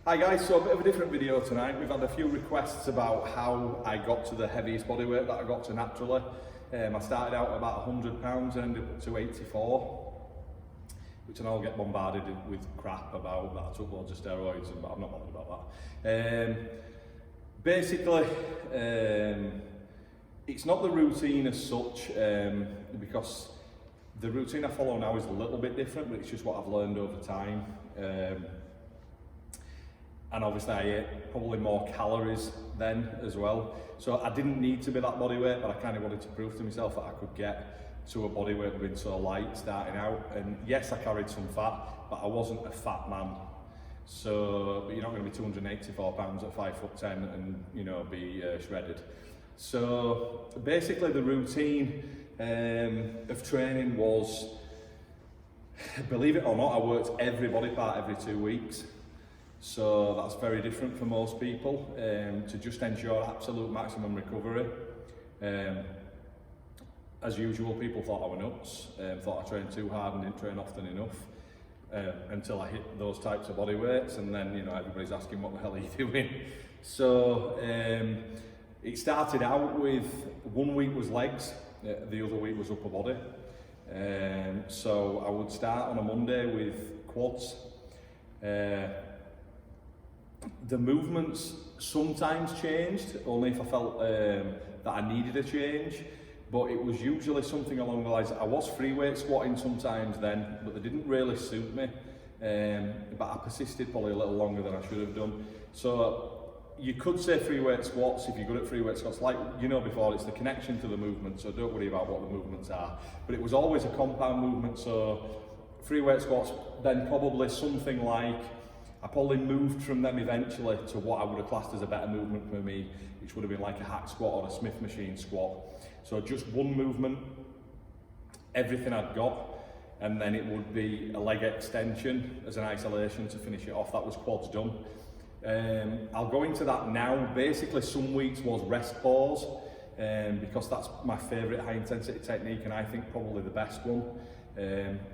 Hi guys, so a bit of a different video tonight. We've had a few requests about how I got to the heaviest body weight that I got to naturally. I started out at about 100 pounds and ended up to 84, which I know I'll get bombarded with crap about that I took loads of steroids, but I'm not bothered about that. Basically, it's not the routine as such, because the routine I follow now is a little bit different, but it's just what I've learned over time. And obviously I ate probably more calories then as well. So I didn't need to be that body weight, but I kind of wanted to prove to myself that I could get to a body weight being so light starting out. And yes, I carried some fat, but I wasn't a fat man. So you're not going to be 284 pounds at 5'10" and be shredded. So basically the routine of training was, believe it or not, I worked every body part every 2 weeks. So that's very different for most people, to just ensure absolute maximum recovery. As usual, people thought I were nuts, thought I trained too hard and didn't train often enough, until I hit those types of body weights, and then everybody's asking what the hell are you doing? So it started out with 1 week was legs, the other week was upper body. So I would start on a Monday with quads. The movements sometimes changed, only if I felt that I needed a change, but it was usually something along the lines, I was free weight squatting sometimes then, but they didn't really suit me, but I persisted probably a little longer than I should have done. So you could say free weight squats if you're good at free weight squats, like before, it's the connection to the movement, so don't worry about what the movements are, but it was always a compound movement. So free weight squats, then probably something like, I probably moved from them eventually to what I would have classed as a better movement for me, which would have been like a hack squat or a Smith machine squat. So just one movement, everything I'd got, and then it would be a leg extension as an isolation to finish it off. That was quads done. I'll go into that now. Basically, some weeks was rest pause, because that's my favourite high intensity technique, and I think probably the best one.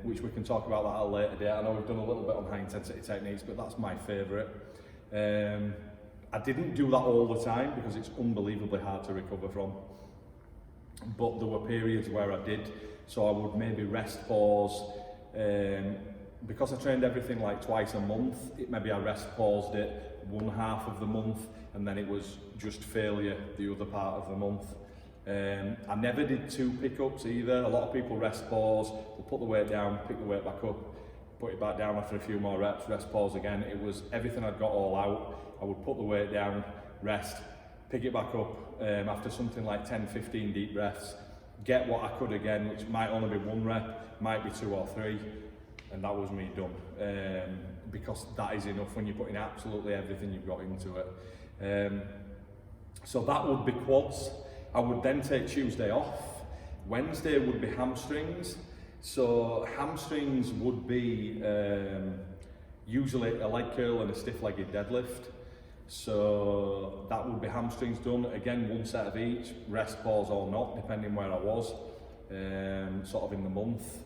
Which we can talk about that at a later date. I know we've done a little bit on high intensity techniques, but that's my favourite. I didn't do that all the time because it's unbelievably hard to recover from, but there were periods where I did. So I would maybe rest pause, because I trained everything like twice a month, maybe I rest paused it one half of the month, and then it was just failure the other part of the month. I never did 2 pickups either. A lot of people rest pause, they'll put the weight down, pick the weight back up, put it back down after a few more reps, rest pause again. It was everything I'd got all out. I would put the weight down, rest, pick it back up after something like 10-15 deep breaths, get what I could again, which might only be 1 rep, might be 2 or 3, and that was me done. Because that is enough when you're putting absolutely everything you've got into it. So that would be quads. I would then take Tuesday off. Wednesday would be hamstrings. So hamstrings would be usually a leg curl and a stiff-legged deadlift. So that would be hamstrings done. Again, 1 set of each, rest pause or not, depending where I was, sort of in the month.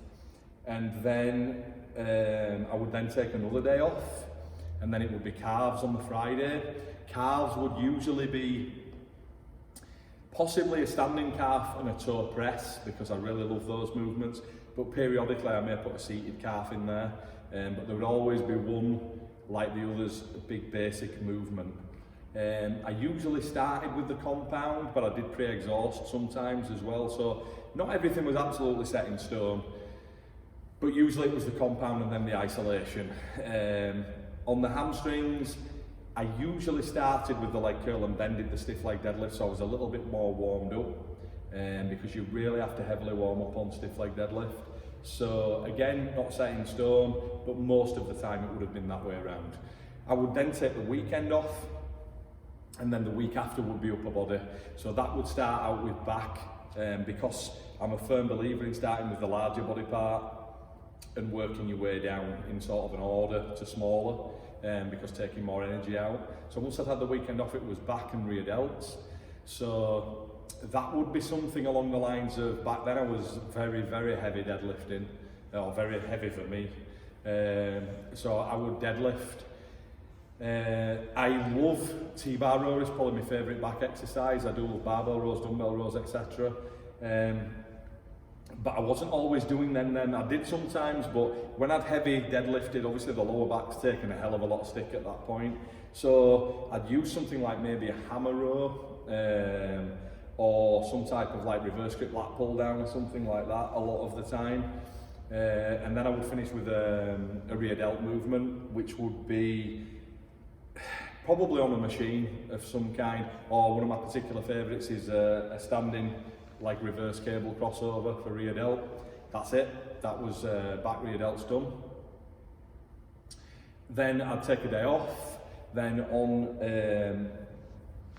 And then I would then take another day off, and then it would be calves on the Friday. Calves would usually be possibly a standing calf and a toe press, because I really love those movements, but periodically I may put a seated calf in there, but there would always be one, like the others, a big basic movement. I usually started with the compound, but I did pre-exhaust sometimes as well, so not everything was absolutely set in stone, but usually it was the compound and then the isolation. On the hamstrings, I usually started with the leg curl and then did the stiff leg deadlift, so I was a little bit more warmed up, because you really have to heavily warm up on stiff leg deadlift. So again, not set in stone, but most of the time it would have been that way around. I would then take the weekend off, and then the week after would be upper body. So that would start out with back, because I'm a firm believer in starting with the larger body part and working your way down in sort of an order to smaller. Because taking more energy out. So once I'd had the weekend off, it was back and rear delts. So that would be something along the lines of, back then I was very, very heavy deadlifting, or very heavy for me. So I would deadlift I love T-bar row, is probably my favourite back exercise. I do love barbell rows, dumbbell rows, etc. But I wasn't always doing them then. I did sometimes, but when I'd heavy deadlifted, obviously the lower back's taken a hell of a lot of stick at that point. So I'd use something like maybe a hammer row, or some type of like reverse grip lat pull down or something like that a lot of the time. And then I would finish with a rear delt movement, which would be probably on a machine of some kind, or one of my particular favourites is a standing like reverse cable crossover for rear delt. That's it, that was back rear delts done. Then I'd take a day off. Then on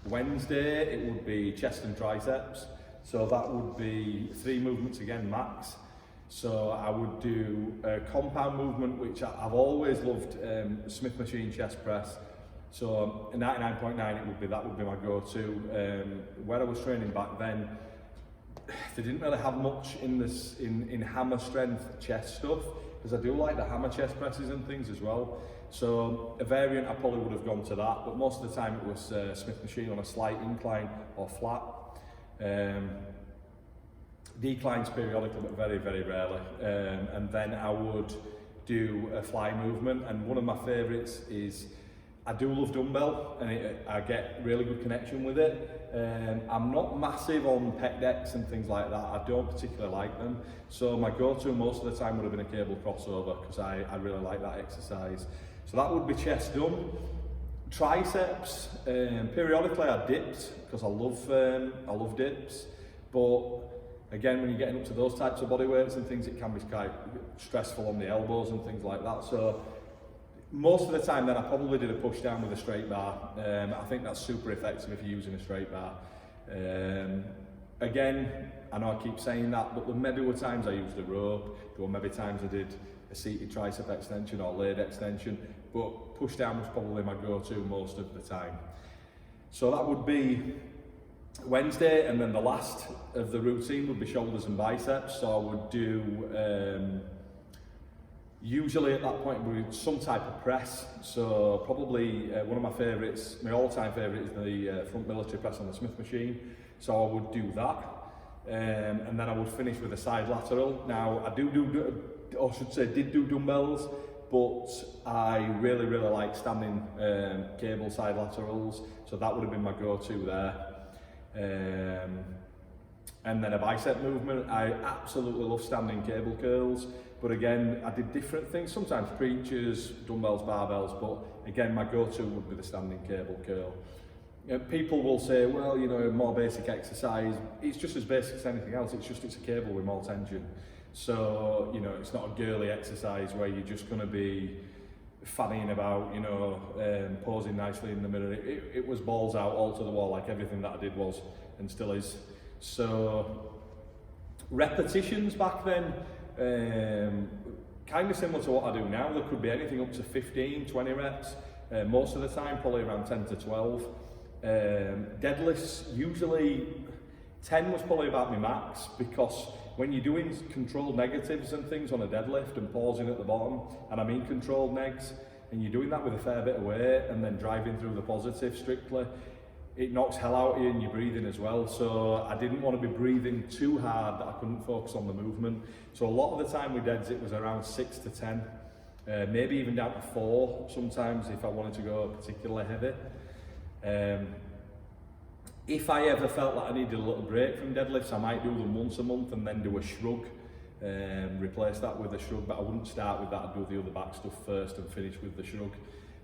Wednesday it would be chest and triceps, so that would be 3 movements again max. So I would do a compound movement, which I've always loved, Smith machine chest press. So 99.9 it would be, that would be my go-to. Where I was training back then, they didn't really have much in this in hammer strength chest stuff, because I do like the hammer chest presses and things as well. So a variant I probably would have gone to that, but most of the time it was Smith machine on a slight incline or flat. Declines periodically, but very, very rarely. And then I would do a fly movement, and one of my favourites is, I do love dumbbell, and I get really good connection with it. I'm not massive on pec decks and things like that. I don't particularly like them. So my go-to most of the time would have been a cable crossover, because I really like that exercise. So that would be chest done. Triceps, periodically I dipped, because I love dips. But again, when you're getting up to those types of body weights and things, it can be quite stressful on the elbows and things like that. So most of the time then I probably did a push down with a straight bar. I think that's super effective if you're using a straight bar. Again, I know I keep saying that, but maybe were times I used a rope, or maybe times I did a seated tricep extension or leg extension, but push down was probably my go-to most of the time. So that would be Wednesday, and then the last of the routine would be shoulders and biceps. So I would do usually at that point with some type of press. So probably one of my favourites, my all-time favourite, is the front military press on the Smith machine. So I would do that, and then I would finish with a side lateral. Now I did do dumbbells, but I really like standing cable side laterals. So that would have been my go-to there. And then a bicep movement. I absolutely love standing cable curls, but again, I did different things, sometimes preachers, dumbbells, barbells, but again, my go-to would be the standing cable curl. People will say, well, you know, more basic exercise, it's just as basic as anything else, it's a cable with more tension. So, you know, it's not a girly exercise where you're just going to be fannying about, you know, posing nicely in the mirror. It was balls out, all to the wall, like everything that I did was, and still is. So repetitions back then, kind of similar to what I do now. There could be anything up to 15, 20 reps, most of the time probably around 10 to 12. Deadlifts, usually 10 was probably about my max, because when you're doing controlled negatives and things on a deadlift and pausing at the bottom, and I mean controlled negs, and you're doing that with a fair bit of weight and then driving through the positive strictly, it knocks hell out of you and you're breathing as well. So I didn't want to be breathing too hard that I couldn't focus on the movement. So a lot of the time with deads it was around 6 to 10, maybe even down to 4 sometimes if I wanted to go particularly heavy. If I ever felt that I needed a little break from deadlifts, I might do them once a month and then do a shrug, replace that with a shrug, but I wouldn't start with that. I'd do the other back stuff first and finish with the shrug.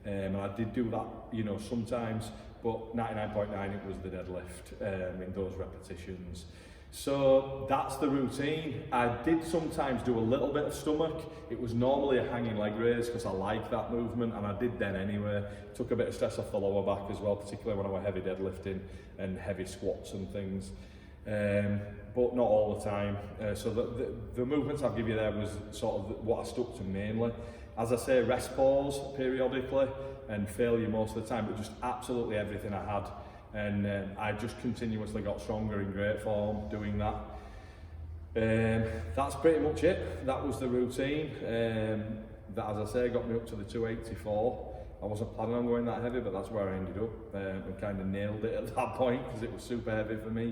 And I did do that, you know, sometimes, but 99.9 it was the deadlift in those repetitions. So that's the routine. I did sometimes do a little bit of stomach. It was normally a hanging leg raise because I like that movement, and I did then anyway. Took a bit of stress off the lower back as well, particularly when I was heavy deadlifting and heavy squats and things. But not all the time. So the movements I'll give you there was sort of what I stuck to mainly. As I say, rest pause periodically and failure most of the time, but just absolutely everything I had. And I just continuously got stronger in great form doing that. That's pretty much it. That was the routine. That, as I say, got me up to the 284 I wasn't planning on going that heavy, but that's where I ended up, and kind of nailed it at that point because it was super heavy for me.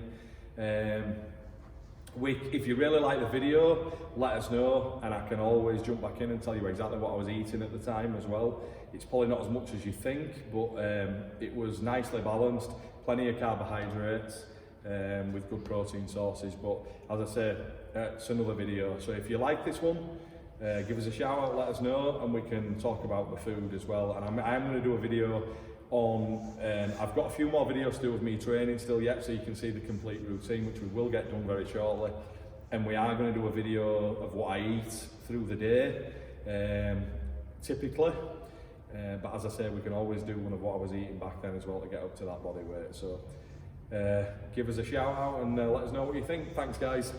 If you really like the video, let us know, and I can always jump back in and tell you exactly what I was eating at the time as well. It's probably not as much as you think, but it was nicely balanced, plenty of carbohydrates with good protein sources. But as I say, it's another video. So if you like this one, give us a shout out, let us know, and we can talk about the food as well. And I'm going to do a video on, I've got a few more videos to do with me training still yet, so you can see the complete routine, which we will get done very shortly. And we are going to do a video of what I eat through the day, typically. But as I say, we can always do one of what I was eating back then as well to get up to that body weight. So give us a shout out and let us know what you think. Thanks guys.